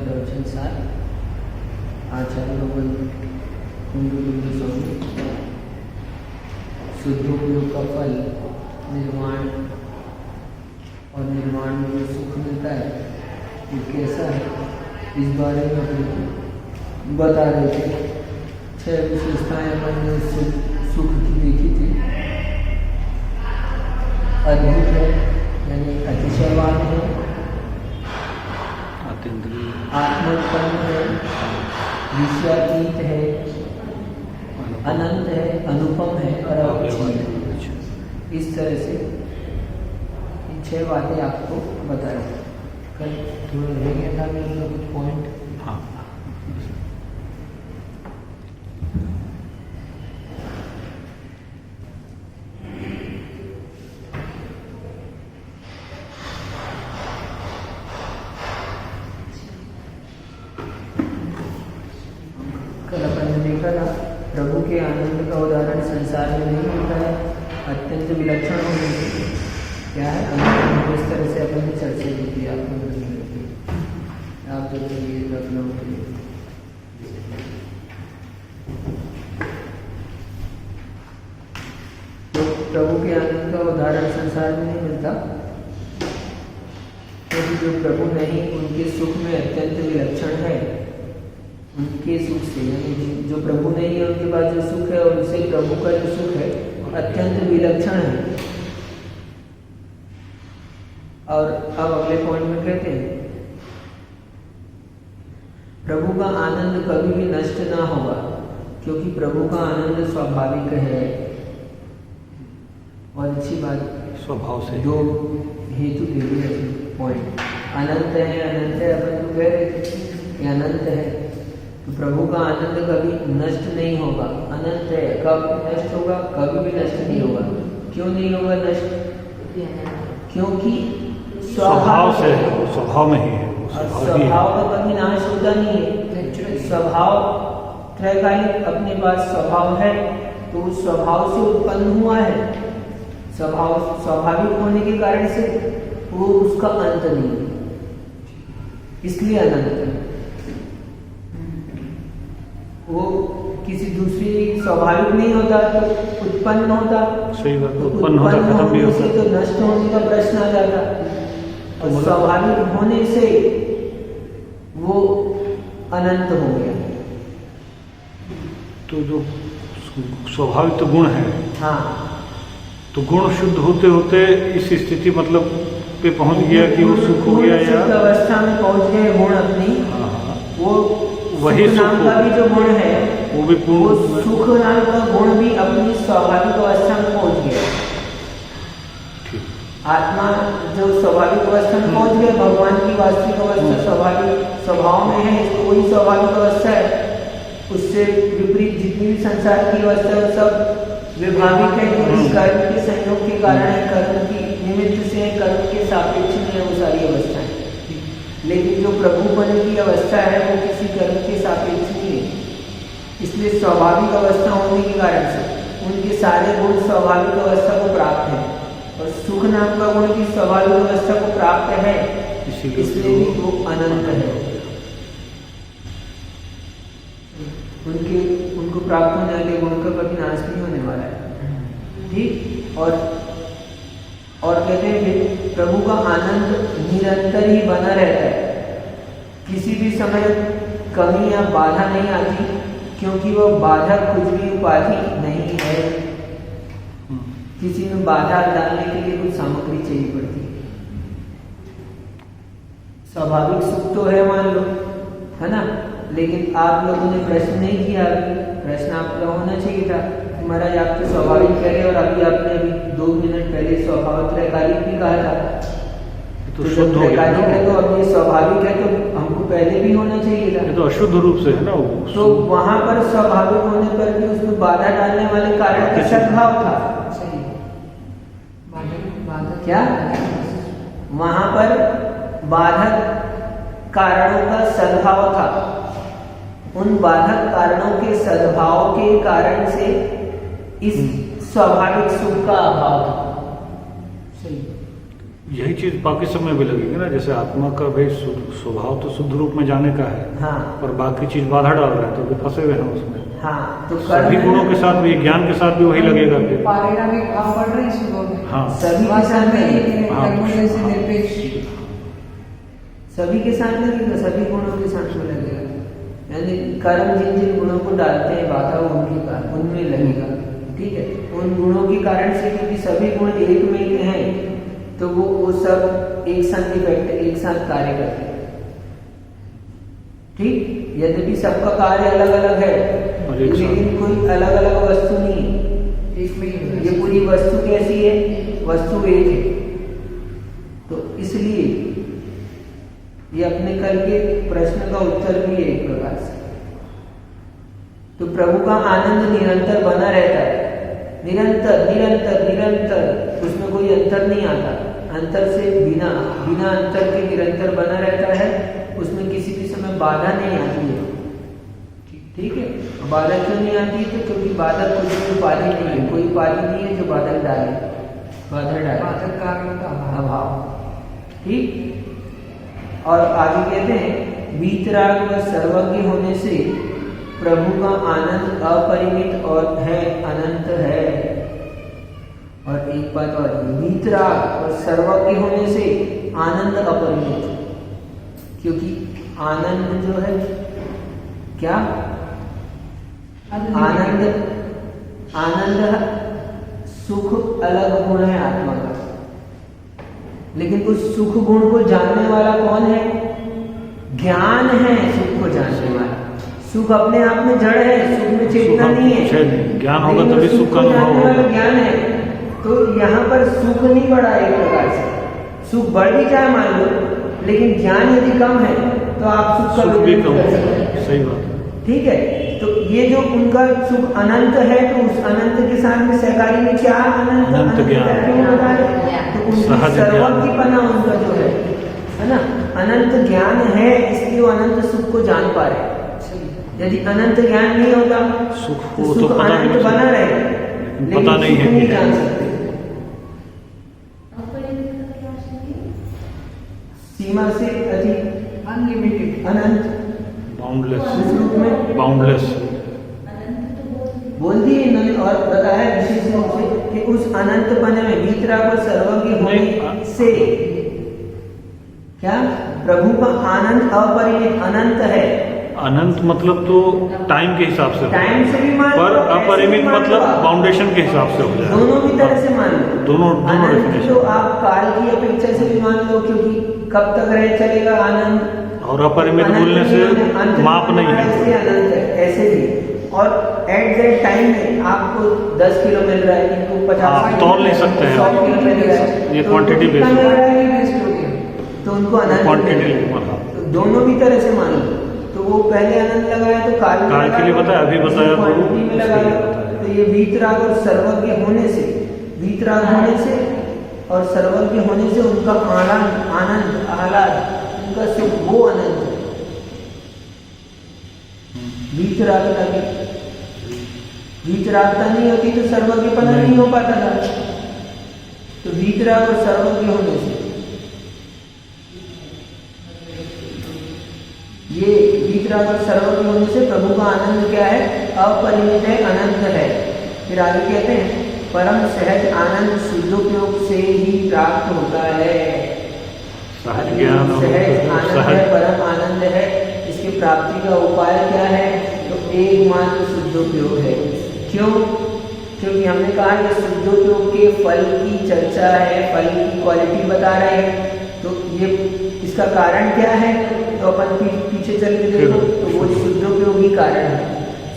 प्रवचन सार आचार्य कुंडलिनी स्वामी शुद्धोपयोग का फल निर्माण और निर्माण में जो सुख मिलता है वो कैसा है, इस बारे में अपने बता रहे थे। 6 विशेषताएं अपन ने सुख की देखी थी। अद्भुत है यानी अतिशयवान है, आत्मोत्पन्न है, विषयातीत है, अनंत है, अनुपम है और अवच्छिन्न है। इस तरह से इन 6 बातें आपको बताई। कल थोड़ा रह गया था मेरा कुछ पॉइंट। हाँ, कल अपन ने देखा था प्रभु के आनंद का उदाहरण संसार में नहीं मिलता है, अत्यंत विलक्षण होने से क्या है अनुपम। इस तरह से अपन ने चर्चा की थी। आप जब ये लखनऊ के तो प्रभु के आनंद का उदाहरण संसार में नहीं मिलता, क्योंकि जो प्रभु नहीं उनके सुख में अत्यंत विलक्षण है। उनके सुख से यानी जो प्रभु नहीं है उनके पास जो सुख है और उनसे प्रभु का जो सुख है अत्यंत विलक्षण है। और अब अगले पॉइंट में कहते हैं प्रभु का आनंद कभी भी नष्ट ना होगा, क्योंकि प्रभु का आनंद स्वाभाविक है। और अच्छी बात, स्वभाव से दो हेतु दे दिए पॉइंट। अनंत है अपन तो कह रहे थे ये अनंत है, तो प्रभु का आनंद कभी नष्ट नहीं होगा। अनंत है, कब नष्ट होगा? कभी भी नष्ट नहीं होगा। क्यों नहीं होगा नष्ट? क्योंकि स्वभाव से, स्वभाव में ही है। स्वभाव का कभी नाश होता नहीं है। स्वभाव त्रैकालिक अपने पास स्वभाव है, तो उस स्वभाव से उत्पन्न हुआ है। स्वभाव स्वाभाविक होने के कारण से वो उसका अंत नहीं है, इसलिए अनंत है। वो किसी दूसरी स्वाभाविक नहीं होता तो उत्पन्न होता। सही बात, तो उत्पन्न होता खत्म भी होता, तो नष्ट होने का प्रश्न आ जाता। और स्वाभाविक होने से वो अनंत हो गया। तो जो स्वाभाविक तो गुण है, हाँ, तो गुण शुद्ध होते होते इस स्थिति मतलब पे पहुंच गया कि वो सुख हो गया या अवस्था में पहुंच गए गुण अपनी। वो वही नाम का भी जो गुण है वो भी पूर्ण, सुख नाम का गुण भी अपनी स्वाभाविक अवस्था में पहुंच गया। आत्मा जो स्वाभाविक अवस्था में पहुंच गया, भगवान की वास्तविक अवस्था स्वाभाविक स्वभाव में है, इसको वही स्वाभाविक अवस्था है। उससे विपरीत जितनी भी संसार की अवस्था है सब विभाविक है, जो इस कर्म के संयोग के कारण है, कर्म की निमित्त से, कर्म के सापेक्ष में है वो सारी अवस्था है। लेकिन जो प्रभुपन की अवस्था है वो किसी कर्म के सापेक्ष नहीं है, इसलिए स्वाभाविक अवस्था होने के कारण से उनके सारे गुण स्वाभाविक अवस्था को प्राप्त है। और सुख नाम का गुण की स्वाभाविक अवस्था को प्राप्त है, इसलिए भी वो अनंत है। उनको प्राप्त होने वाले गुण का कभी नाश नहीं होने वाला है। ठीक, और कहते हैं प्रभु का आनंद निरंतर ही बना रहता है, किसी भी समय कमी या बाधा नहीं आती, क्योंकि वह बाधा कुछ भी उपाधि नहीं है। किसी में बाधा डालने के लिए कुछ सामग्री चाहिए पड़ती है। स्वाभाविक सुख तो है मान लो, है ना, लेकिन आप लोगों ने प्रश्न नहीं किया। प्रश्न आपका होना चाहिए था, महाराज आप तो स्वाभाविक कह रहे और अभी आपने अभी 2 मिनट पहले स्वभाव त्रैकालिक भी कहा था। तो शुद्ध त्रैकालिक है तो अब ये स्वाभाविक है, तो हमको पहले भी होना चाहिए था। तो अशुद्ध रूप से है ना वो। तो वहां पर स्वाभाविक होने पर भी उसमें बाधा डालने वाले कारण का सद्भाव था। सही, बाधा क्या वहां पर बाधक कारणों का सद्भाव था। उन बाधक कारणों के सद्भाव के कारण से इस स्वाभाविक सुख का अभाव था। सही, यही चीज बाकी सब में भी लगेगी ना, जैसे आत्मा का भाई स्वभाव तो शुद्ध रूप में जाने का है, हाँ पर बाकी चीज बाधा डाल रहे हैं तो भी फंसे हुए हैं उसमें। हाँ, तो सभी गुणों के साथ भी, ज्ञान के साथ भी वही लगेगा फिर। पारिणामिक भाव बढ़ रहे हैं शुरू में। हाँ सभी के साथ नहीं, हाँ। जैसे निरपेक्ष सभी के साथ लगेगा, सभी गुणों के साथ में लगेगा। यानी कर्म जिन जिन गुणों को डालते हैं बाधा उनके कारण उनमें लगेगा, ठीक है। उन गुणों के कारण से, क्योंकि सभी गुण एक में के हैं, तो वो सब एक साथ इफेक्ट, एक साथ कार्य करते हैं, ठीक। यद्यपि सबका कार्य अलग अलग है, लेकिन कोई अलग अलग वस्तु नहीं है, एक में ही ये पूरी वस्तु कैसी है, वस्तु एक है। तो इसलिए ये अपने कल के प्रश्न का उत्तर भी है एक प्रकार से। तो प्रभु का आनंद निरंतर बना रहता है, निरंतर निरंतर निरंतर, उसमें कोई अंतर नहीं आता। अंतर से बिना बिना अंतर के निरंतर बना रहता है, उसमें किसी भी समय बाधा नहीं आती है, ठीक है। बाधा क्यों नहीं आती है? तो क्योंकि बाधक कुछ भी उपाधि नहीं है, कोई उपाधि नहीं है जो बाधक डाले, बाधा डाले, बाधक कारण का अभाव, ठीक। और आगे कहते हैं वीतराग व सर्वज्ञ होने से प्रभु का आनंद अपरिमित और है, अनंत है। और एक बात और, वीतराग और सर्वज्ञ होने से आनंद अपरिमित, क्योंकि आनंद जो है क्या, आनंद आनंद सुख अलग गुण है आत्मा का, लेकिन उस सुख गुण को जानने वाला कौन है? ज्ञान है सुख को जानने वाला। सुख अपने आप में जड़ है, सुख में चेतना नहीं है, ज्ञान होगा तभी सुख का अनुभव होगा। ज्ञान है, तो यहाँ पर सुख नहीं बढ़ा एक प्रकार से, सुख बढ़ भी जाए मान लो, लेकिन ज्ञान यदि कम है तो आप सुख का भी कम कर सकते हैं, सही बात है, ठीक है। तो ये जो उनका सुख अनंत है, तो उस अनंत के साथ में सहकारी में क्या अनंत ज्ञान, क्यों होता है? तो उनकी सर्वज्ञपना उनका जो है ना, अनंत ज्ञान है, इसलिए वो अनंत सुख को जान पा रहे। यदि अनंत ज्ञान नहीं होता सुख तो सुख अनंत बना रहे, लेकिन पता नहीं है, नहीं जान सकते। सीमा से अधिक, अनलिमिटेड, अनंत, बाउंडलेस, इस रूप में बाउंडलेस बोल दिए इन्होंने। और बताया विशेष रूप से कि उस अनंत पने में वीतराग और सर्वज्ञ होने से क्या प्रभु का आनंद अपरिमित अनंत है। अनंत मतलब तो टाइम के हिसाब से, टाइम से भी मान लो, पर अपरिमित मतलब लो, बाउंडेशन के हिसाब से हो जाए, दोनों भी तरह से मान लो। दोनों अनंत definition। तो आप काल की अपेक्षा से भी मान लो, क्योंकि कब तक रह चलेगा आनंद, और अपरिमित बोलने से माप नहीं है, ऐसे अनंत है, ऐसे भी। और एट दैट टाइम में आपको 10 किलो मिल रहा है, इनको 50 तोल नहीं सकते हैं, 100 किलो मिल रहा है, ये तो क्वांटिटी कितना बेस्ड मिल रहा है? बेस्ट हो गया। तो उनको अनंत क्वांटिटी मिलेगा। तो दोनों भी तरह से मानो, तो वो पहले आनंद लगाया तो काल में काल के लिए बताया, अभी बताया तो क्वांटिटी में उसके लगाया। लिए बताया। तो ये वीतराग और सर्वज्ञ होने से, वीतराग होने से और सर्वज्ञ होने से उनका आनंद, आनंद आह्लाद, उनका सुख वो अनंत है। वीतरागता की, वीतरागता नहीं होती तो सर्वज्ञपना नहीं हो पाता था। तो वीतराग और सर्वज्ञ होने से ये वीतराग और सर्वज्ञ होने से प्रभु का आनंद क्या है? अपरिमित है, अनंत है। फिर आगे कहते हैं परम सहज आनंद शुद्धोपयोग से ही प्राप्त होता है। सहज ज्ञान, सहज आनंद है, परम आनंद है, इसकी प्राप्ति का उपाय क्या है? तो एकमात्र शुद्धोपयोग है। क्यों? क्योंकि हमने कहा कि शुद्धोपयोग के फल की चर्चा है, फल की क्वालिटी बता रहे हैं। तो ये इसका कारण क्या है? तो अपन पीछे चल के देखो तो वो शुद्धोपयोग ही कारण है।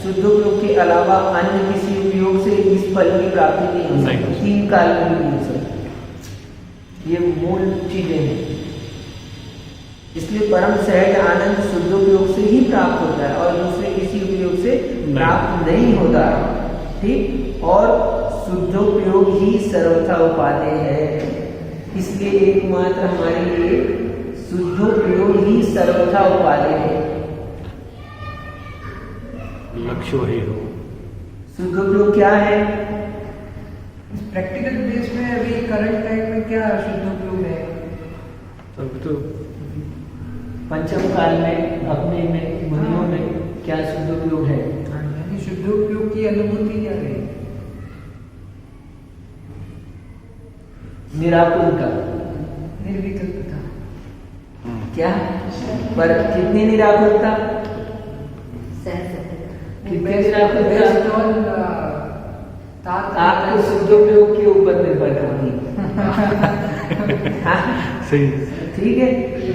शुद्धोपयोग के अलावा अन्य किसी उपयोग से इस फल की प्राप्ति नहीं हो सकती, 3 काल में भी नहीं हो सकती। ये मूल चीजें हैं। इसलिए परम सहज आनंद शुद्धोपयोग से ही प्राप्त होता है और दूसरे किसी उपयोग से प्राप्त नहीं होता, ठीक। और शुद्धोपयोग ही सर्वथा उपादेय है। इसलिए एकमात्र हमारे लिए शुद्धोपयोग ही सर्वथा उपादेय है। लक्ष्य वही हो। शुद्धोपयोग क्या है? प्रैक्टिकल बेस में अभी करंट टाइम में क्या शुद्ध उपयोग है? तब तो पंचम काल में अपने में मुनियों में क्या शुद्ध उपयोग है? यानी शुद्ध उपयोग की अनुभूति क्या रही? निराकुलता, निर्विकल्पता। क्या पर कितनी निराकुलता? कितनी निराकुलता आपके शुद्ध उपयोग के ऊपर निर्भर करती है। हाँ? सही ठीक है,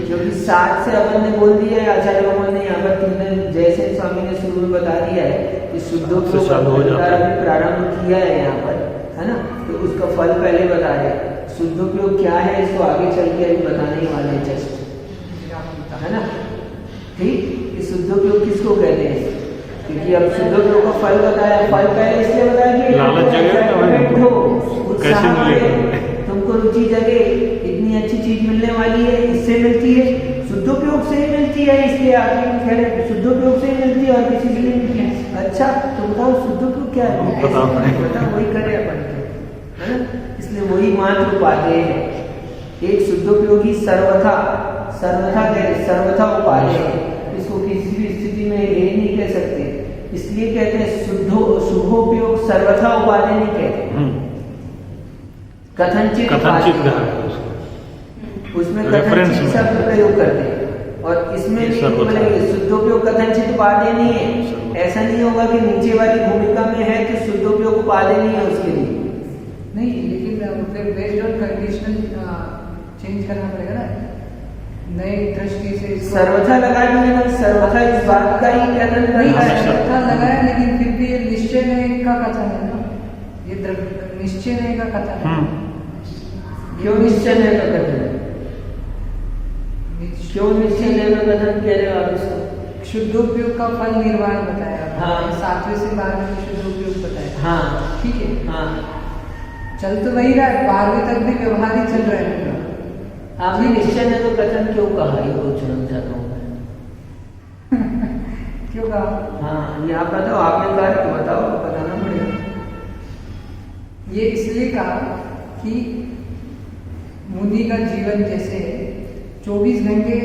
क्योंकि 60 से अपन ने बोल दिया है, आचार्य भगवान ने यहाँ पर 3 जैसे स्वामी ने शुरू में बता दिया है कि शुद्ध उपयोग प्रारंभ किया है यहाँ पर, है ना? तो उसका फल पहले बता रहे, शुद्ध उपयोग क्या है इसको आगे चल के अभी बताने ही वाले जस्ट, है ना? ठीक, कि शुद्ध उपयोग किसको कहते हैं? क्योंकि अब शुद्ध उपयोग का फल बताया, फल पहले इसलिए बताया कि लालच जगह हो, उत्साह मिले, तुमको रुचि जगे, इतनी अच्छी चीज मिलने वाली है, इससे मिलती है, शुद्ध उपयोग से ही मिलती है, इसलिए आगे कह रहे शुद्ध उपयोग से ही मिलती है और किसी से नहीं मिलती है। अच्छा तो बताओ शुद्ध उपयोग क्या है? बताओ, वही करे अपन, है ना? इसलिए वही मात्र उपादेय है। एक शुद्ध उपयोगी सर्वथा उपादेय है, इसको किसी भी स्थिति में ये नहीं कह सकते, इसलिए कहते हैं शुभोपयोग सर्वथा उपादेय नहीं कहते, कथनचित उसमें कथनचित शब्द प्रयोग करते हैं और इसमें शुद्धोपयोग कथनचित उपादेय नहीं है। ऐसा नहीं होगा कि नीचे वाली भूमिका में है तो शुद्धोपयोग उपादेय नहीं है उसके लिए, नहीं, लेकिन फिर बेस्ड ऑन कंडीशनल चेंज करना पड़ेगा ना, नई दृष्टि से सर्वथा लगा दिया ना, सर्वथा इस बात का ही कथन नहीं, सर्वथा लगाया, लेकिन फिर भी ये निश्चय नहीं का कथन है ना, ये निश्चय नहीं का कथन है। क्यों निश्चय नहीं का कथन? क्यों निश्चय नहीं का कथन कह रहे हो आप इसको? शुद्धोपयोग का फल निर्वाण बताया, हाँ। 7वें से 12वें में शुद्धोपयोग बताया, हाँ ठीक है, हाँ, चल तो वही रहा है, 12वें तक भी व्यवहार ही चल रहा है पूरा। आपने निश्चय नहीं तो कथन क्यों कहा, ये पूछना चाहता हूँ मैं। क्यों कहा? हाँ, ये आप बताओ, आपने कहा तो बताओ, बताना पड़ेगा। ये इसलिए कहा कि मुनि का जीवन जैसे 24 घंटे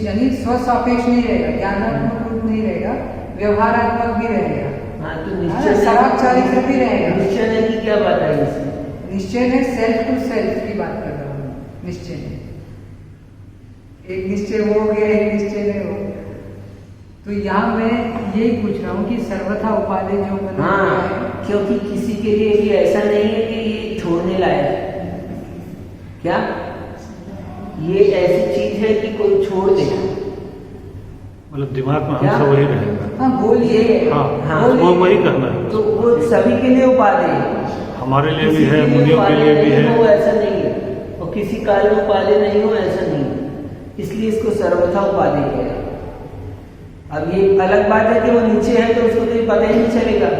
यानी स्वसापेक्ष नहीं रहेगा, ज्ञानात्मक रूप नहीं रहेगा, व्यवहारात्मक भी रहेगा। हाँ, तो निश्चय चारित्र भी रहेगा। निश्चय की क्या बात है इसमें? निश्चय ने सेल्फ टू सेल्फ की बात कर रहा हूँ। निश्चय ने एक निश्चय हो गया, एक निश्चय नहीं हो, तो यहाँ मैं यही पूछ रहा हूँ कि सर्वथा उपादेय जो बना हुआ है, क्योंकि किसी के लिए भी ऐसा नहीं है कि ये छोड़ने लायक, क्या ये ऐसी चीज है कि कोई छोड़ दे, मतलब दिमाग में हमेशा वही रहेगा। हाँ बोलिए, हाँ, वो वही करना है, तो वो सभी के लिए उपादेय है, हमारे लिए भी है, मुनियों के लिए भी है, वो ऐसा नहीं है, और किसी काल में उपादेय नहीं हो ऐसा नहीं है, इसलिए इसको सर्वथा उपादेय कहते हैं। अब ये अलग बात है कि वो नीचे है तो उसको तो ये पता ही नहीं चलेगा,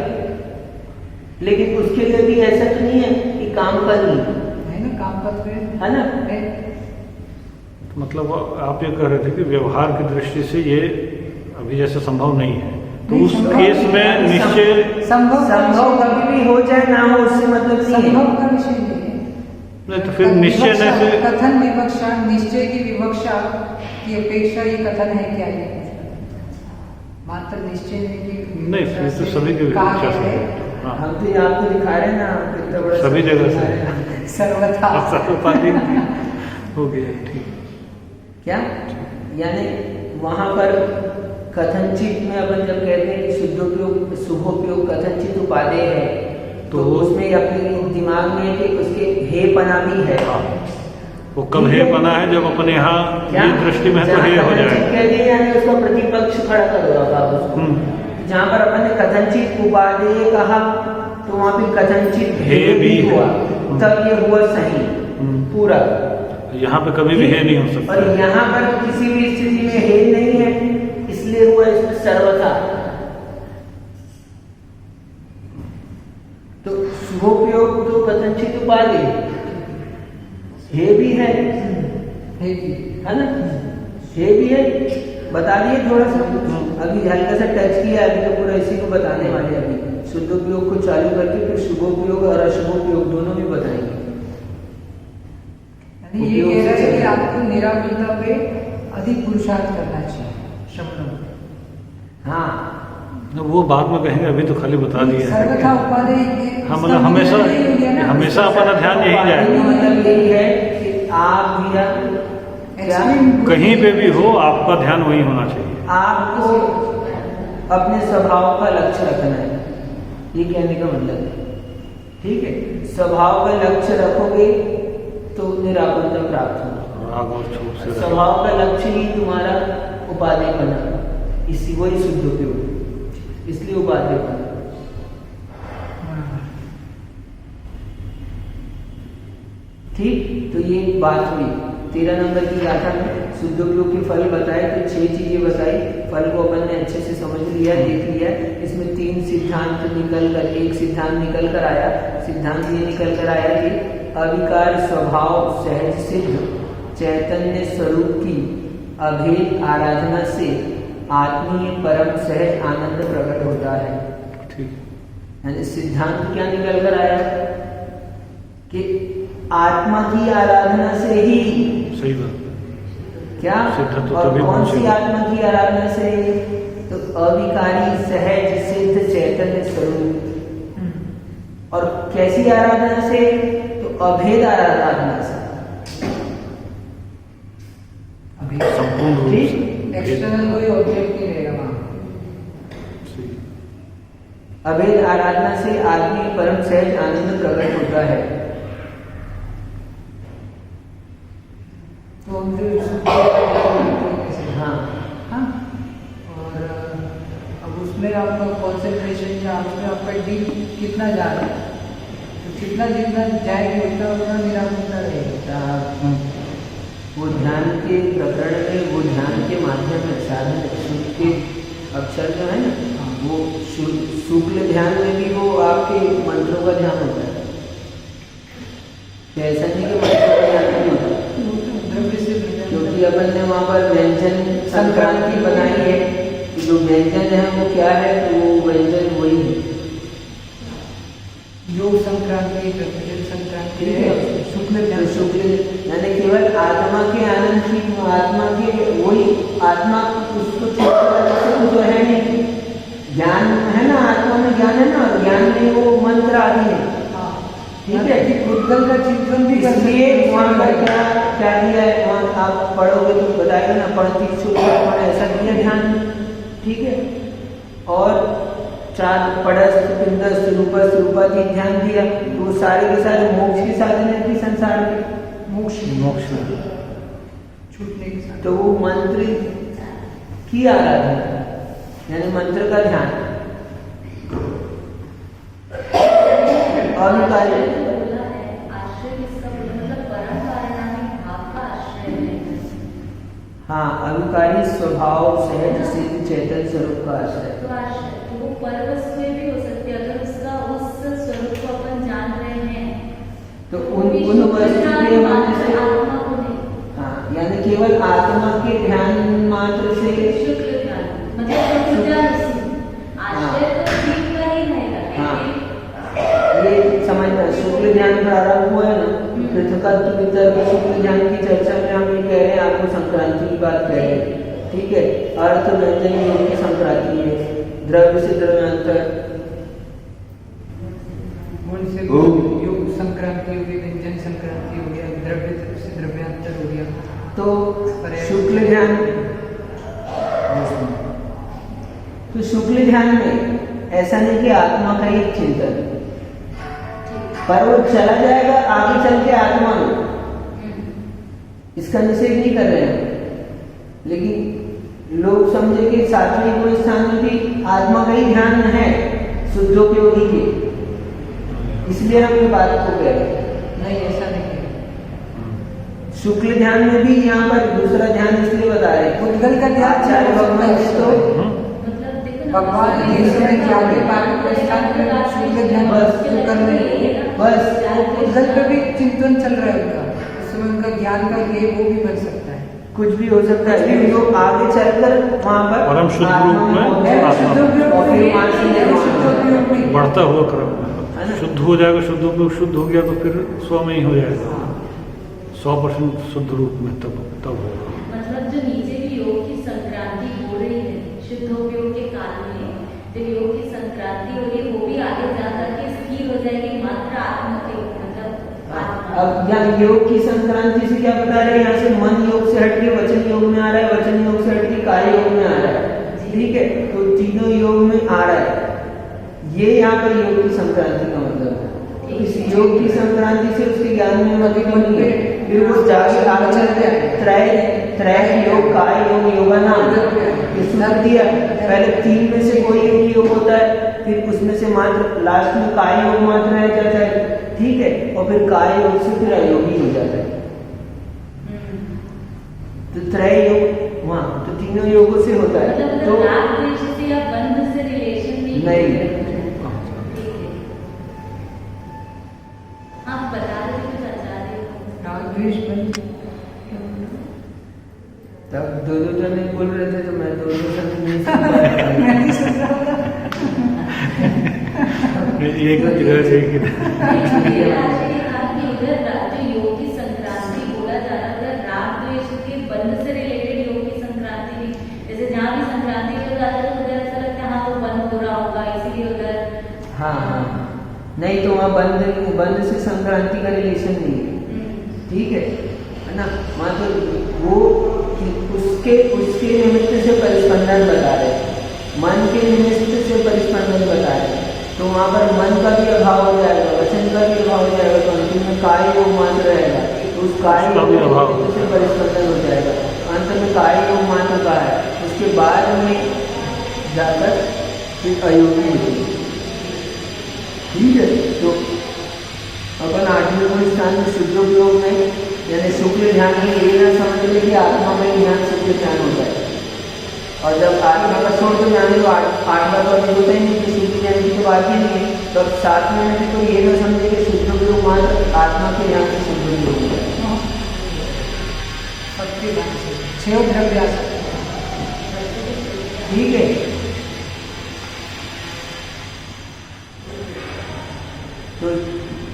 लेकिन उसके लिए भी ऐसा तो नहीं है कि काम का नहीं है ना, काम का तो है ना। मतलब आप ये कह रहे थे कि व्यवहार की दृष्टि से ये अभी जैसे संभव नहीं है, तो उस केस में निश्चय संभव कभी भी हो जाए ना हो, उससे मतलब संभव का विषय नहीं है। नहीं तो फिर निश्चय से कथन विवक्षा, निश्चय की विवक्षा की अपेक्षा ये कथन है क्या? ये मात्र निश्चय नहीं, फिर तो सभी की विवक्षा से, हम तो यहाँ आपको दिखा रहे हैं ना, कितना बड़ा सभी जगह से सर्वथा हो गया, ठीक क्या, यानी वहां पर कथनचित में अपन जब कहते हैं कि शुद्धोपयोग शुभोपयोग कथनचित उपादेय है, तो उसमें अपने दिमाग में कि उसके हेपना भी है। वो कब हे पना है जब अपने यहाँ ये दृष्टि में तो हे हो जाए, कह दिए यानी उसका प्रतिपक्ष खड़ा कर दो आप उसको। जहाँ पर अपन ने कथनचित उपादेय कहा तो वहाँ पे कथनचित हे भी हुआ, तब ये हुआ सही पूरा। यहाँ पे कभी भी हे नहीं हो सकता, और यहाँ पर किसी भी स्थिति में हे नहीं है, इसलिए हुआ इसमें सर्वथा। तो शुभोपयोग तो कथनचित उपादेय हे भी है ना, हे भी है, बता दिए थोड़ा सा, अभी हल्का सा टच किया, अभी तो पूरा इसी को बताने वाले। अभी शुद्धोपयोग को चालू करके फिर शुभोपयोग और अशुभोपयोग दोनों भी बताएंगे। यानी ये कह रहा है कि आपको निराकुलता पे अधिक पुरुषार्थ करना चाहिए शब्दों में। हाँ, वो बाद में कहेंगे, अभी तो खाली बता दिया है। सर्वथा उपाधि हाँ, मतलब हमेशा अपना ध्यान यही जाए। मतलब यही है कि आप भी क्या कहीं पे भी हो आपका ध्यान वही होना चाहिए। आपको अपने स्वभाव का लक्ष्य रखना है, ये कहने का मतलब है। ठीक है, स्वभाव का लक्ष्य रखोगे तो निराकुलता प्राप्त होगी। राग और छूट से स्वभाव का लक्ष्य ही तुम्हारा उपादेय बना, इसी वही शुद्ध उपयोग, इसलिए उपादेय बना। ठीक, तो ये बात हुई 13 नंबर की गाथा में शुद्धोपयोग के फल बताए, तो 6 चीजें बताई। फल को अपन ने अच्छे से समझ लिया, देख लिया। इसमें 3 सिद्धांत निकल कर, एक सिद्धांत निकल कर आया। सिद्धांत ये निकल कर आया कि अविकार स्वभाव सहज सिद्ध चैतन्य स्वरूप की अभेद आराधना से आत्मीय परम सहज आनंद प्रकट होता है। ठीक, यानी सिद्धांत क्या निकल कर आया कि आत्मा की आराधना से ही, सही बात। क्या सिद्धांत तो और तभी कौन सी पहुंचेगा। आत्मा की आराधना से? तो अविकारी सहज सिद्ध चैतन्य स्वरूप। और कैसी आराधना से? तो अभेद आराधना से। संपूर्ण रूप ठीक? से एक्सटर्नल कोई ऑब्जेक्ट नहीं रहेगा वहां। सही। अभेद आराधना से आत्मीय परम सहज आनंद प्रकट होता है। तो हम जो कैसे, हाँ, हाँ, और अब उसमें आपका कॉन्सेंट्रेशन या उसमें आपका डीप कितना जा रहा है, तो जितना जाएगी उतना उतना निराकुलता रहेगा। वो ध्यान के प्रकरण में, वो ध्यान के माध्यम में साधन शुद्ध के अक्षर जो है ना, वो शुक्ल ध्यान में भी वो आपके मंत्रों का ध्यान होता है। ऐसा नहीं कि मंत्रों का ध्यान नहीं होता, क्योंकि अपन ने वहाँ पर व्यंजन संक्रांति बनाई है। तो जो व्यंजन है वो क्या है? तो वो व्यंजन वही है। योग संक्रांति, व्यंजन संक्रांति ठीक है, शुक्ल ध्यान। शुक्ल यानी केवल आत्मा के आनंद की, आत्मा के वही आत्मा उसको जो है नहीं, ज्ञान है ना, आत्मा में ज्ञान है ना, ज्ञान में वो मंत्र आदि है। ठीक है, कि भूतगल का चिंतन भी कर सकते इसलिए हैं। वहाँ पर क्या दिया है? वहाँ आप पढ़ोगे तो बताएगा ना, पढ़ती छुपड़ ऐसा दिया ध्यान। ठीक है, और 4 पड़स पिंडस रूपस रूपाती ध्यान दिया। तो वो सारे के सारे मोक्ष के साधन है कि संसार के मोक्ष छूटने के साथ। तो वो मंत्र की आराधना, यानी मंत्र का ध्यान। अविकारी, हाँ, अविकारी स्वभाव सहज सिद्ध चैतन्य स्वरूप का आश्रय। तो वो परवस्तु में भी हो सकती है, अगर उसका उस स्वरूप को अपन जान रहे हैं तो उन वस्तु के होने से, आत्मा को नहीं, हाँ, यानी केवल आत्मा के ध्यान मात्र से शुक्ल ध्यान, मतलब शुक्ल ध्यान आश्रय तो ठीक का ही रहेगा। हाँ, ये समझना। शुक्ल ध्यान प्रारंभ हुआ है ना, पृथकत्व वितर्क शुक्ल ध्यान की चर्चा में हम ये कह रहे हैं, आपको संक्रांति की बात कह रहे हैं। ठीक है, अर्थ व्यंजन योग की संक्रांति है, द्रव्य से द्रव्यांतर, गुण से योग संक्रांति हो गई, व्यंजन संक्रांति हो गया, द्रव्य से द्रव्यांतर हो गया। तो शुक्ल ध्यान, तो शुक्ल ध्यान में ऐसा नहीं कि आत्मा का ही चिंतन, पर वो चला जाएगा आगे चल के आत्मा में, इसका निषेध नहीं कर रहे हैं। लेकिन लोग समझे कि सात्विक गुण स्थान में भी आत्मा का ही ध्यान है शुद्धोपयोगी के, इसलिए हम ये बात को कह रहे हैं। नहीं, ऐसा नहीं है। शुक्ल ध्यान में भी यहाँ पर दूसरा ध्यान इसलिए बता रहे हैं, उद्गल का ध्यान आचार्य भगवान ने तो मतलब देखो ना, भगवान ये समय क्या के बारे में स्थान में शुक्ल ध्यान बस जो कर रहे हैं, बस उद्गल पे भी चिंतन चल रहा है उनका, उस समय उनका ज्ञान का ये वो भी बन सकता है। कुछ भी हो सकता है, लेकिन वो आगे चलकर वहाँ पर परम शुद्ध रूप में आत्मा आत्मा और फिर वहाँ से निर्वाण बढ़ता हुआ क्रम है में ना? शुद्ध हो जाएगा, शुद्ध हो गया तो फिर स्व में ही हो जाएगा 100% शुद्ध रूप में तब होगा। मतलब जो नीचे भी योग की संक्रांति हो रही है शुद्धोपयोग के काल में, जो योग की संक्रांति हो रही है वो भी आगे जाकर के स्थिर हो जाएगी मात्र आत्मा के, मतलब आत्मा। अब यहाँ योग की संक्रांति से क्या बता रहे हैं? यहाँ से मन योग से हटके वचन योग में आ रहा है, वचन योग से हटके कार्य योग में आ रहा है, ठीक है? तो तीनों योग में आ रहा है, ये यहाँ पर योग की संक्रांति का मतलब है। इस योग की संक्रांति से उसके ज्ञान में मत नहीं है, फिर वो जाके आगे चलते हैं त्रय योग, काय योग, योगानाम, ये सुन दिया। पहले 3 में से कोई एक योग होता है, फिर उसमें से मात्र लास्ट में काय योग मात्र रह जाता है, ठीक है? और फिर काय योग से फिर अयोगी हो जाता है। तो त्रय योग वहाँ तो तीनों योगों से होता है। मतलब तो राग द्वेष से या बंध से रिलेशन नहीं है। ठीक है, आप बता रहे थे कुछ आचार्य। राग द्वेष बंध। तब दो जने बोल रहे थे तो मैं दो जने नहीं सुन पाया। नहीं सुन रहा था। एक जगह एक जो योग की संक्रांति बोला जा रहा है, राग द्वेष के बंध से रिलेटेड योग की संक्रांति भी, जैसे जहाँ भी संक्रांति हो जाता है तो उधर ऐसा लगता है हाँ वो बंद हो रहा होगा इसीलिए उधर। हाँ, नहीं तो वहाँ बंद से संक्रांति का रिलेशन नहीं है, ठीक है ना? वहाँ तो वो उसके निमित्त से परिस्पंदन बता रहे हैं, मन के निमित्त से परिस्पंदन बता रहे हैं। तो वहाँ पर मन का भी अभाव हो जाएगा, वचन का भी अभाव हो जाएगा, तो अंतिम में काय योग मात्र रहेगा, तो उस काय योग से परिस्पंदन हो जाएगा। अंत में काय योग मात्र का है, उसके बाद में जाकर फिर अयोगी होगी, ठीक है? तो अपन 8वें स्थान में शुद्धोपयोग में यानी शुक्ल ध्यान में ये ना समझ ले कि आत्मा में ध्यान शुक्ल ध्यान होता है, और जब आत्मा का छोड़ तो जाने तो 8वां तो अभी होता ही नहीं, कि शुक्ल ध्यान की तो बात ही नहीं है। तो अब 7वें में तो ये ना समझे कि शुद्धोपयोग मात्र आत्मा के ध्यान से शुद्धोपयोग होता है। सबके ध्यान से 6 द्रव्य आ सकते हैं, ठीक है? तो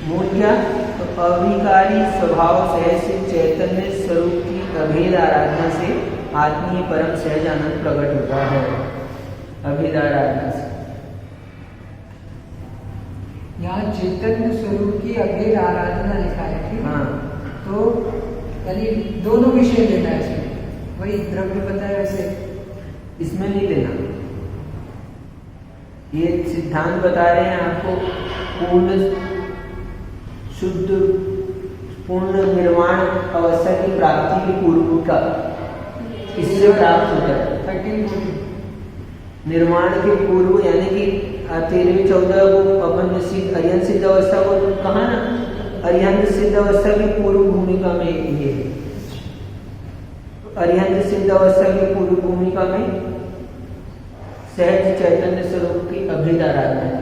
मूल क्या? तो अविकारी स्वभाव सहज चैतन्य स्वरूप की अभेद आराधना से आत्मीय परम सहज आनंद प्रकट होता है। अभेद आराधना से यहाँ चैतन्य स्वरूप की अभेद आराधना लिखा है, ठीक है? हाँ, तो यानी दोनों विषय लेना है इसमें, वही द्रव्य बताया वैसे इसमें नहीं लेना। ये सिद्धांत बता रहे हैं आपको पूर्ण शुद्ध पूर्ण निर्वाण अवस्था की प्राप्ति के पूर्व का, इससे प्राप्त होता है 13-14 निर्माण के पूर्व, यानी कि 13-14 को अपन सिद्ध अरिहंत सिद्ध अवस्था को कहा ना, अरिहंत सिद्ध अवस्था की पूर्व भूमिका में ये है। अरिहंत सिद्ध अवस्था की पूर्व भूमिका में सहज चैतन्य स्वरूप की अभेद आराधना है,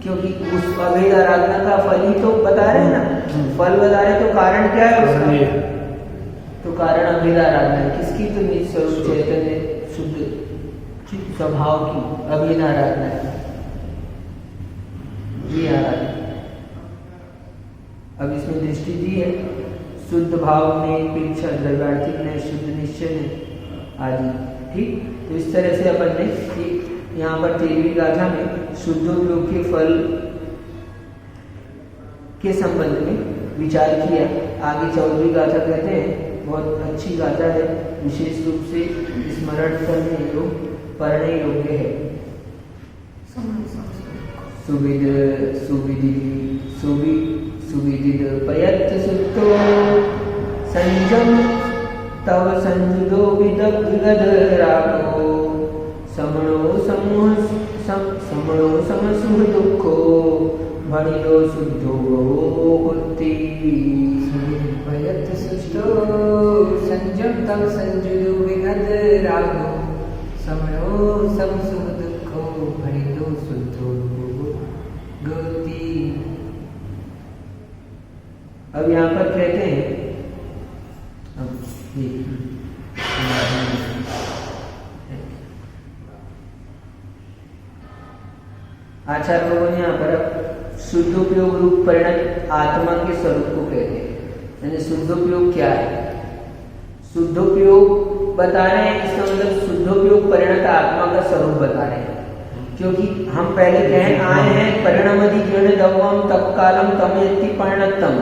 क्योंकि उस अभेद आराधना का फल ही तो बता रहे हैं ना, फल बता रहे तो कारण क्या है उसका? तो कारण अभेद आराधना है, किसकी? तो निज स्वरूप चैतन्य शुद्ध स्वभाव की अभेद आराधना है, ये आराधना। अब इसमें दृष्टि दी है शुद्ध भाव में पीछा द्रव्यार्थिक ने शुद्ध निश्चय ने आदि, ठीक? तो इस तरह से अपन ने यहाँ पर 13वीं गाथा में शुद्धोपयोग के फल के संबंध में विचार किया। आगे 14वीं गाथा कहते हैं, बहुत अच्छी गाथा है, विशेष रूप से स्मरण करने योग्य, पढ़ने योग्य है। सुविदित पयत सुतो संजम तव संजुदो विदग्ध रागो समणो समसुह दुखो भणियो शुद्धो होती। भयत सुष्टो संजम तव संजुदो विगत रागो समणो समसुह दुखो भणियो शुद्धो होती। अब यहाँ पर कहते हैं शुद्धोपयोग रूप परिणत आत्मा के स्वरूप को कहते हैं। यानी शुद्धोपयोग क्या है? शुद्धोपयोग बता रहे हैं, इसका मतलब शुद्धोपयोग परिणत आत्मा का स्वरूप बता रहे हैं। क्योंकि हम पहले कह आए हैं परिणमधि जीर्ण दवम तप कालम तमेति परिणतम,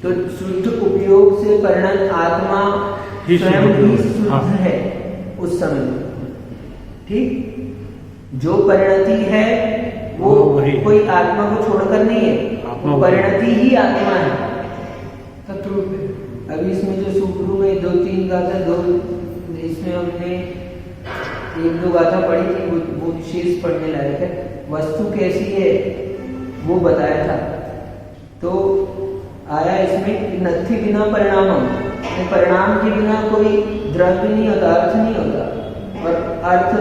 तो शुद्ध उपयोग से परिणत आत्मा स्वयं ही शुद्ध है उस समय में। ठीक, जो परिणति है वो कोई आत्मा को छोड़कर नहीं है, वो परिणति ही आत्मा है। तत्रूप है। अभी इसमें जो शुरू में 2-3 गाथा, इसमें हमने 1-2 गाथा पढ़ी थी, वो विशेष पढ़ने लायक है। वस्तु कैसी है वो बताया था। तो आया इसमें नथि बिना परिणामम, परिणाम के बिना कोई द्रव्य नहीं होता, अर्थ नहीं होता, और अर्थ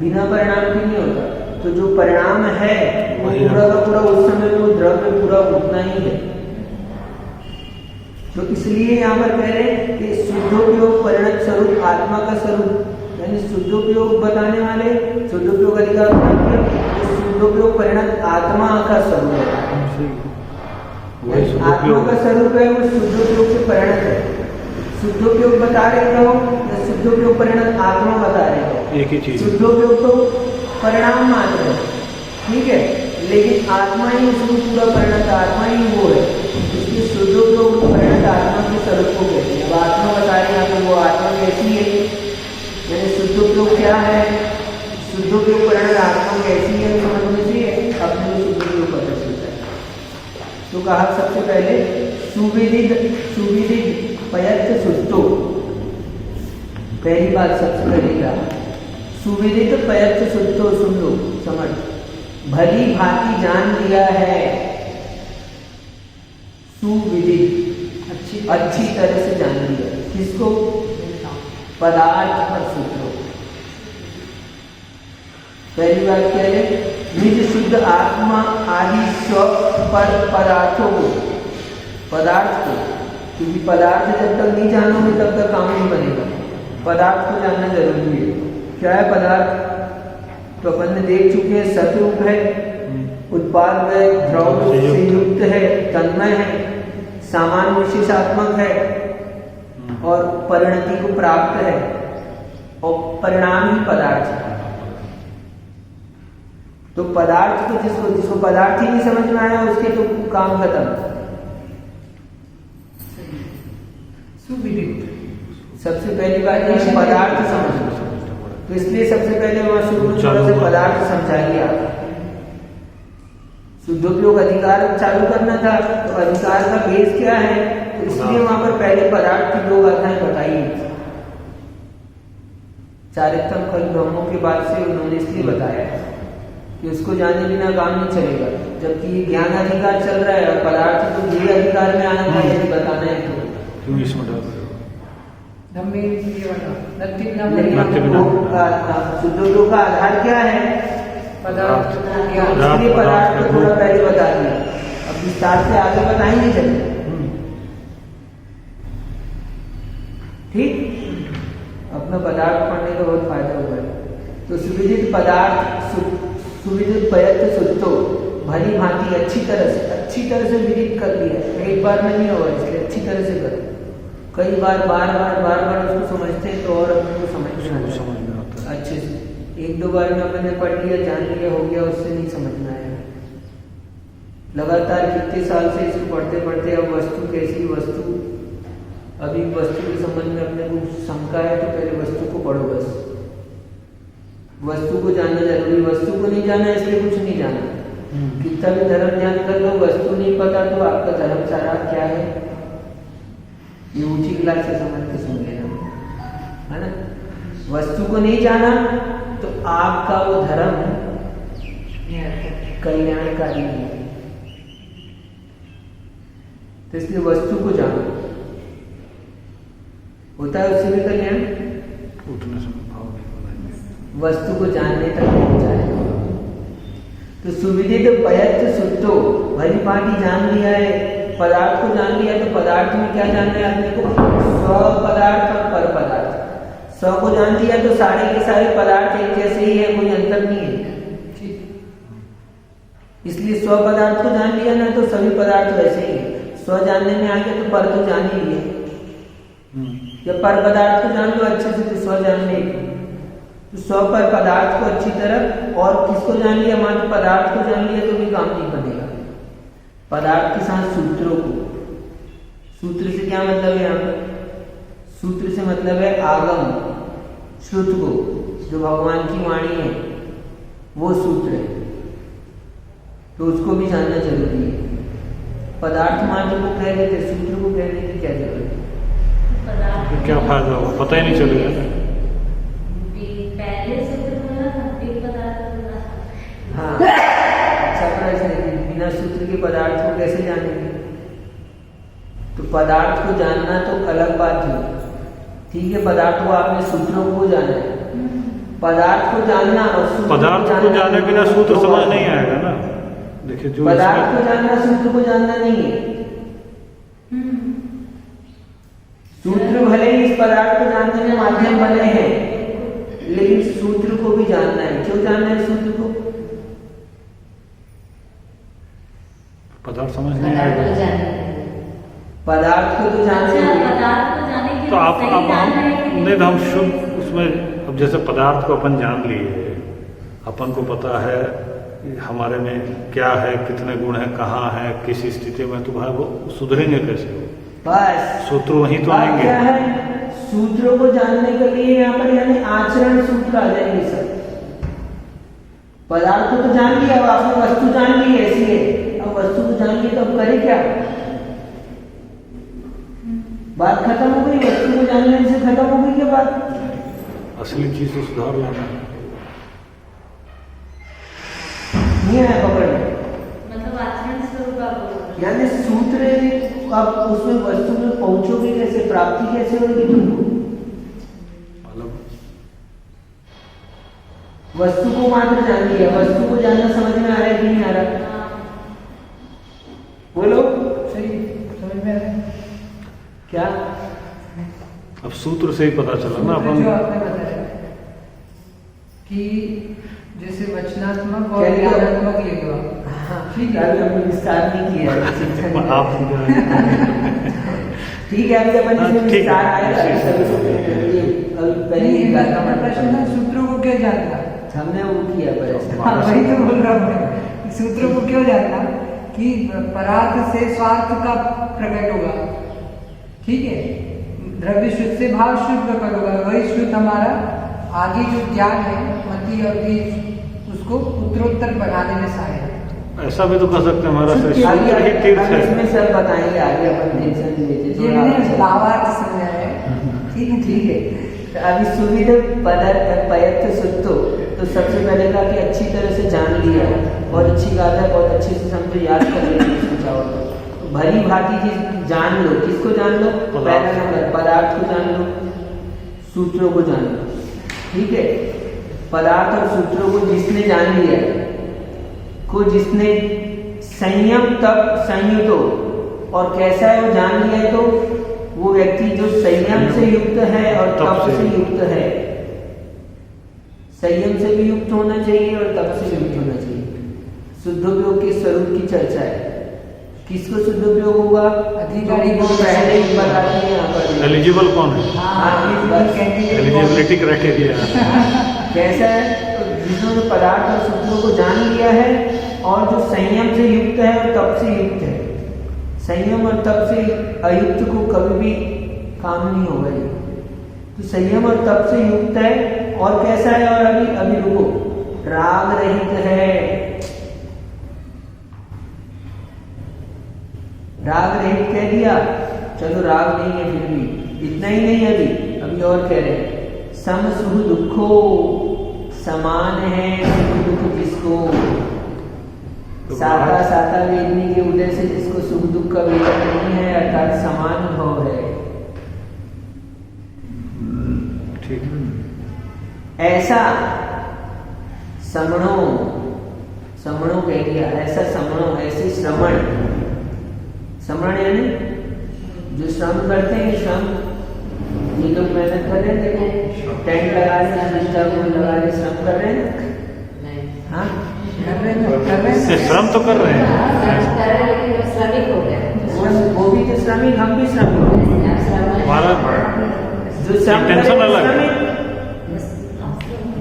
बिना परिणाम के नहीं होता। तो जो परिणाम है वो पूरा का पूरा उस समय वो द्रव्य पूरा उतना ही है। तो इसलिए यहाँ पर कह रहे हैं कि शुद्धोपयोग परिणत स्वरूप आत्मा का स्वरूप, यानी शुद्धोपयोग बताने वाले शुद्धोपयोग अधिकार तो शुद्धोपयोग परिणत आत्मा का स्वरूप है। आत्मा का स्वरूप है वो शुद्धोपयोग से परिणत है। शुद्धोपयोग बता रहे हो या शुद्धोपयोग परिणत आत्मा बता रहे हो, एक ही चीज। शुद्धोपयोग तो परिणाम मात्र है, ठीक है, लेकिन आत्मा ही उसको पूरा परिणत आत्मा ही वो है। इसलिए शुद्धोपयोग परिणत आत्मा के स्वरूप को कहते हैं। अब आत्मा बता रहे हैं आपको, वो आत्मा कैसी है, यानी शुद्धोपयोग क्या है, शुद्धोपयोग परिणत आत्मा कैसी है समझने से अपने को शुद्धोपयोग पता चलता है। तो कहा सबसे पहले सुविदित पयत्त शुद्धो, पहली बात सबसे पहले क्या, सुविदित पयत्त शुद्धो, सुन लो समझ, भली भांति जान लिया है। सुविदित अच्छी तरह से जान लिया, किसको? पदार्थ और सूत्रों। पहली बात क्या है, निज शुद्ध आत्मा आदि स्व पर पदार्थों को, पदार्थ को, क्योंकि पदार्थ जब तक नहीं जानोगे तब तक काम नहीं बनेगा। पदार्थ को जानना जरूरी है। क्या है पदार्थ? तो अपन ने देख चुके हैं, सतरूप है, उत्पाद है, द्रव्य से युक्त है, तन्मय है, सामान्य विशेषात्मक है और परिणति को प्राप्त है, और परिणाम ही पदार्थ है। तो पदार्थ को जिसको पदार्थ ही नहीं समझ में आया उसके तो काम खत्म। सबसे पहली बात है पदार्थ समझना, तो इसलिए सबसे पहले वहां शुरू में थोड़ा सा पदार्थ समझाइए आप। शुद्धोपयोग अधिकार चालू करना था, तो अधिकार का बेस क्या है, तो इसलिए वहां पर पहले पदार्थ की 2 गाथाएं बताई। चारित्रम खल ब्रह्मों के बाद से उन्होंने इसलिए बताया कि उसको जाने बिना काम नहीं चलेगा, जबकि ये ज्ञान अधिकार चल रहा है और पदार्थ को ये अधिकार में आना है, यदि बताना है तो शुद्धोपयोग का आधार क्या है? पदार्थ। इसलिए पदार्थ को थोड़ा पहले बता दिया, अब विस्तार से आगे बताएंगे चले। ठीक, अपना पदार्थ पढ़ने का बहुत फायदा हुआ है। तो सुविदित पदार्थ, सुविदित पयत्त शुद्धो, भली भांति अच्छी तरह से विदित कर लिया। एक बार में नहीं होगा, इसलिए अच्छी तरह से करो। कई बार बार बार उसको समझते हैं तो और अपने को समझ में आता है अच्छे से। 1-2 बार में अपने पढ़ लिया, जान लिया, हो गया, उससे नहीं समझ में आया। लगातार कितने साल से इसको पढ़ते पढ़ते अब वस्तु कैसी वस्तु, अभी वस्तु के संबंध में अपने को शंका है तो पहले वस्तु को पढ़ो। बस वस्तु को जानना जरूरी, वस्तु को नहीं जाना इसलिए कुछ नहीं जाना। कितना भी धर्म ज्ञान कर लो, वस्तु नहीं पता तो आपका धर्म सारा क्या है ये ऊंची क्लास से समझ के सुन लेना, है ना। वस्तु को नहीं जाना तो आपका वो धर्म कल्याणकारी नहीं है। तो इसलिए वस्तु को जानो, होता है उससे भी कल्याण, वस्तु को जानने तक पहुंचाए। तो सुविदित पयत्त शुद्धो, भली भांति जान लिया है, पदार्थ को जान लिया। तो पदार्थ में क्या जानना है अपने को? स्व पदार्थ और पर पदार्थ। स्व को जान लिया तो सारे के सारे पदार्थ एक जैसे ही है, कोई अंतर नहीं है। इसलिए स्व पदार्थ को जान लिया ना तो सभी पदार्थ वैसे ही है। स्व जानने में आ गया तो पर तो जान ही लिया। जब पर पदार्थ को जान लो अच्छे से तो स्व जान लेगी। तो स्व पर पदार्थ को अच्छी तरह, और किसको जान लिया, मान पदार्थ को जान लिया तो भी काम नहीं बनेगा। पदार्थ के साथ सूत्रों को, सूत्र से क्या मतलब है यहाँ पर, सूत्र से मतलब है आगम, श्रुत को, जो भगवान की वाणी है वो सूत्र है, तो उसको भी जानना जरूरी है। पदार्थ मात्र को कह देते, सूत्र को कहने की क्या जरूरत है? क्या फायदा होगा, पता ही नहीं चलेगा। पहले सूत्र बोला था, फिर पदार्थ बोला था। हाँ, अच्छा प्रश्न है, बिना सूत्र के पदार्थ को कैसे जानेंगे? तो पदार्थ को जानना तो अलग बात है, ठीक है, पदार्थ को आपने सूत्रों को जाना है। पदार्थ को जानना और पदार्थ को जाने बिना सूत्र समझ नहीं आएगा ना। देखिए, जो पदार्थ को जानना सूत्र को जानना नहीं है। सूत्र भले ही इस पदार्थ को जानने में माध्यम बने हैं, लेकिन सूत्र को भी जानना है। क्यों जानना है सूत्र को? पदार्थ समझ नहीं आएगा। पदार्थ को तो जानना है। पदार्थ को जाने के तो आप सही जानना है कि नहीं तो हम शुद्ध उसमें, अब जैसे पदार्थ को अपन जान लिए, अपन को पता है हमारे में क्या है, कितने गुण है, कहाँ है, किस स्थिति में, तो भाई वो सुधरेंगे कैसे? बस सूत्र वहीं तो बात आएंगे। क्या है, सूत्रों को जानने के लिए यहाँ पर यानी आचरण सूत्र आ जाएंगे सब। पदार्थ को तो जान लिया, अब आपने वस्तु जान ली ऐसी है, अब वस्तु को जान लिया तो अब करे क्या? बात खत्म हो गई, वस्तु को जानने से खत्म हो गई क्या बात? असली चीज को सुधार लाना है। नहीं आया पकड़ में, मतलब आचरण स्वरूप आप बोल रहे हैं। यानी सूत्र आप उसमें वस्तु में पहुंचोगे कैसे, प्राप्ति कैसे होगी तुमको? मतलब वस्तु को मात्र जान लिया, वस्तु को जानना समझ में आ रहा है कि नहीं आ रहा? बोलो सही समझ में आ रहा है? क्या? अब सूत्र से ही पता चला ना अपन। जो आपने बताया कि जैसे वचनात्मक और क्या लिखा? ज्ञानात्मक लिखा, ठीक है, अभी हमने विस्तार नहीं किया है, चिंता नहीं आप ठीक है, अभी अपन इसमें ठीक है, विस्तार आएगा। इसी से। अभी पहले नहीं ही बात हमारा प्रश्न था सूत्रों को क्या जानना? हमने वो किया पर हाँ वही तो बोल रहा हूँ, सूत्रों को क्यों जानना कि परार्थ से स्वार्थ का प्रकट होगा, ठीक है, द्रव्य शुद्ध से भाव शुद्ध प्रकट होगा, वही शुद्ध हमारा आगे जो ज्ञान है मति और बीज उसको उत्तरोत्तर बढ़ाने में सहायक। ऐसा भी तो कर सकते हैं, हमारा आगे सूत्र ही तीर्थ हम है। इसमें सब बताएंगे आगे, अपन टेंशन नहीं लेते। ये मैंने भावार्थ समझा है, ठीक है। तो अभी सुविधा पदार्थ पयर्थ सुत्तो, तो सबसे पहले कहा कि अच्छी तरह से जान लिया, बहुत अच्छी बात है, बहुत अच्छे से समझो, याद कर लिया, तो भली भांति चीज जान लो। किसको जान लो? पहला नंबर पदार्थ को जान लो, सूत्रों को जान लो, ठीक है। पदार्थ और सूत्रों को जिसने जान लिया, को जिसने संयम तब संयुक्त हो, और कैसा है वो जान लिया है, तो वो व्यक्ति जो संयम से युक्त है और तप से युक्त है। संयम से भी युक्त होना चाहिए और तप से युक्त होना चाहिए। शुद्धोपयोग के स्वरूप की चर्चा है। किसको शुद्धोपयोग होगा? अधिकारी को पहले ही बता दिए यहाँ पर। एलिजिबल कौन है? एलिजिबिलिटी क्राइटेरिया कैसा है? तो जिन्होंने पदार्थ और सूत्रों को जान लिया है और जो संयम से युक्त है और तप से युक्त है। संयम और तप से अयुक्त को कभी भी काम नहीं होगा। तो संयम और तप से युक्त है, और कैसा है? और अभी रुको, राग रहित है। राग रहित कह दिया, चलो राग नहीं है, फिर भी इतना ही नहीं, अभी और कह रहे हैं सम सुख दुखो, समान है सुख दुख जिसको, साता साता वेदनी के उदय से जिसको सुख दुख का वेदन नहीं है, अर्थात समान भाव है। ठीक है। ऐसा समणो, समणो कह दिया, ऐसा समणो, ऐसे श्रमण, श्रमण यानी जो श्रम करते हैं, श्रम, ये लोग मेहनत कर रहे हैं, देखो टेंट लगा रहे हैं, लगा रहे, श्रम कर रहे हैं, हाँ इससे श्रम तो कर रहे हैं। श्रमिक हो गए। वो भी तो श्रमिक, हम भी श्रमिक। हमारा जो श्रम करे टेंशन अलग है। श्रमिक,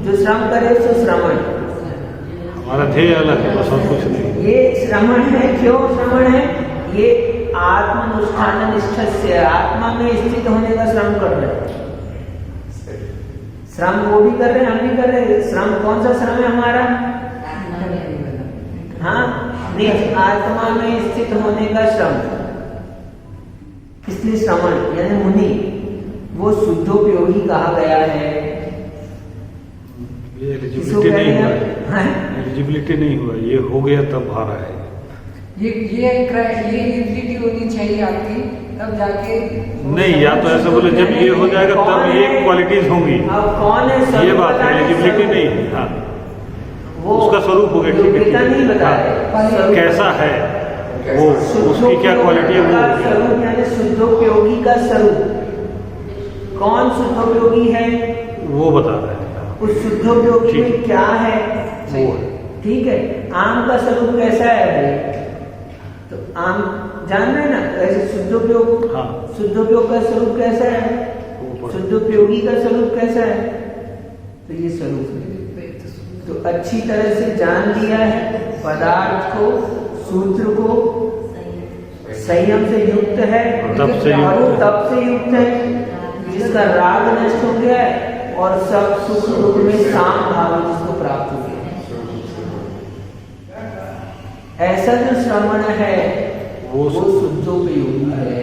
जो श्रम करे सो श्रमण। हमारा ध्येय अलग है, बस और कुछ नहीं। ये श्रमण है, क्यों श्रमण है? ये आत्मनुष्ठान निष्ठा से आत्मा में स्थित होने का श्रम कर रहे हैं। श्रम वो भी कर रहे हैं, हम भी कर रहे हैं। श्रम कौन सा श्रम है हमारा? हाँ, आत्मा में स्थित होने का श्रम। इसलिए श्रमण यानी मुनि वो शुद्धोपयोगी कहा गया है। ये एलिजिबिलिटी नहीं हुआ हाँ? एलिजिबिलिटी नहीं हुआ, ये हो गया तब आ रहा है। ये एलिजिबिलिटी होनी चाहिए आपकी, तब जाके नहीं, या तो ऐसे बोले जब ये हो जाएगा तब ये क्वालिटीज होंगी। अब कौन है? ये बात है, एलिजिबिलिटी नहीं है। हाँ, वो उसका स्वरूप हो गया, ठीक है, योग्यता नहीं बता रहे। कैसा है वो, उसकी क्या क्वालिटी है वो। स्वरूप यानी शुद्धोपयोगी का स्वरूप। कौन शुद्धोपयोगी है? वो बता रहे हैं। उस शुद्धोपयोगी ठीक। में क्या है वो, ठीक है। आम का स्वरूप कैसा है भाई? तो आम जान रहे ना, ऐसे शुद्धोपयोग। हाँ। शुद्धोपयोग का स्वरूप कैसा है? वो शुद्धोपयोगी का स्वरूप कैसा है? तो ये स्वरूप है। तो अच्छी तरह से जान लिया है पदार्थ को, सूत्र को, संयम से युक्त है, तब से युक्त और है। तब से युक्त है, जिसका राग नष्ट हो गया है और सब सुख दुख में साम भाव जिसको प्राप्त हो गया। ऐसा जो श्रवण है वो शुद्धोपयोगी है।